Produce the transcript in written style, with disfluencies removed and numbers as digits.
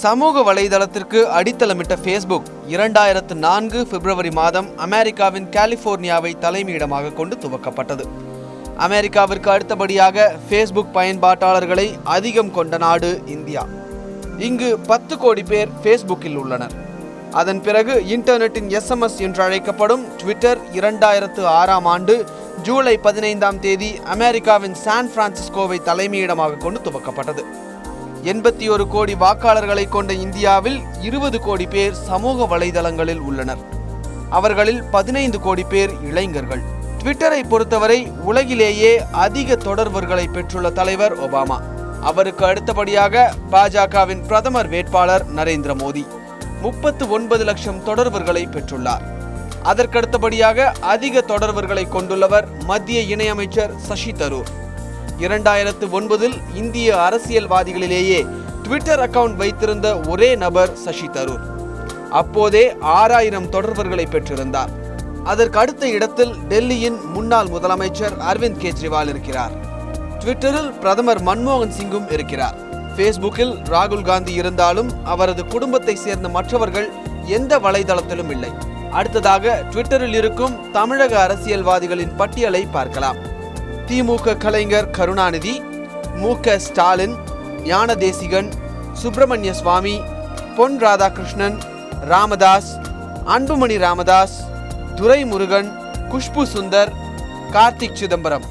சமூக வலைதளத்திற்கு அடித்தளமிட்ட ஃபேஸ்புக் 2004 பிப்ரவரி மாதம் அமெரிக்காவின் கலிபோர்னியாவை தலைமையிடமாக கொண்டு துவக்கப்பட்டது. அமெரிக்காவிற்கு அடுத்தபடியாக ஃபேஸ்புக் பயன்பாட்டாளர்களை அதிகம் கொண்ட நாடு இந்தியா. இங்கு 10 கோடி பேர் ஃபேஸ்புக்கில் உள்ளனர். அதன் பிறகு இன்டர்நெட்டின் SMS என்று அழைக்கப்படும் ட்விட்டர் 2006ஆம் ஆண்டு ஜூலை 15ஆம் தேதி அமெரிக்காவின் சான் பிரான்சிஸ்கோவை தலைமையிடமாக கொண்டு துவக்கப்பட்டது. 81 கோடி வாக்காளர்களை கொண்ட இந்தியாவில் 20 கோடி பேர் சமூக வலைதளங்களில் உள்ளனர். அவர்களில் 15 கோடி பேர் இளைஞர்கள். ட்விட்டரை பொறுத்தவரை உலகிலேயே அதிக தொடர்வர்களை பெற்றுள்ள தலைவர் ஒபாமா. அவருக்கு அடுத்தபடியாக பாஜகவின் பிரதமர் வேட்பாளர் நரேந்திர மோடி 39 லட்சம் தொடர்வர்களை பெற்றுள்ளார். அதற்கடுத்தபடியாக அதிக தொடர்வர்களை கொண்டுள்ளவர் மத்திய இணையமைச்சர் சசி தரூர். 2009 இந்திய அரசியல்வாதிகளிலேயே ட்விட்டர் அக்கவுண்ட் வைத்திருந்த ஒரே நபர் சசி தரூர். அப்போதே 6000 தொடர்வர்களை பெற்றிருந்தார். அதற்கு அடுத்த இடத்தில் டெல்லியின் முன்னாள் முதலமைச்சர் அரவிந்த் கெஜ்ரிவால் இருக்கிறார். ட்விட்டரில் பிரதமர் மன்மோகன் சிங்கும் இருக்கிறார். ஃபேஸ்புக்கில் ராகுல் காந்தி இருந்தாலும் அவரது குடும்பத்தை சேர்ந்த மற்றவர்கள் எந்த வலைதளத்திலும் இல்லை. அடுத்ததாக ட்விட்டரில் இருக்கும் தமிழக அரசியல்வாதிகளின் பட்டியலை பார்க்கலாம். திமுக கலைஞர் கருணாநிதி, மு.க. ஸ்டாலின், ஞானதேசிகன், சுப்பிரமணிய சுவாமி, பொன் ராதாகிருஷ்ணன், ராமதாஸ், அன்புமணி ராமதாஸ், துரைமுருகன், குஷ்பு சுந்தர், கார்த்திக் சிதம்பரம்.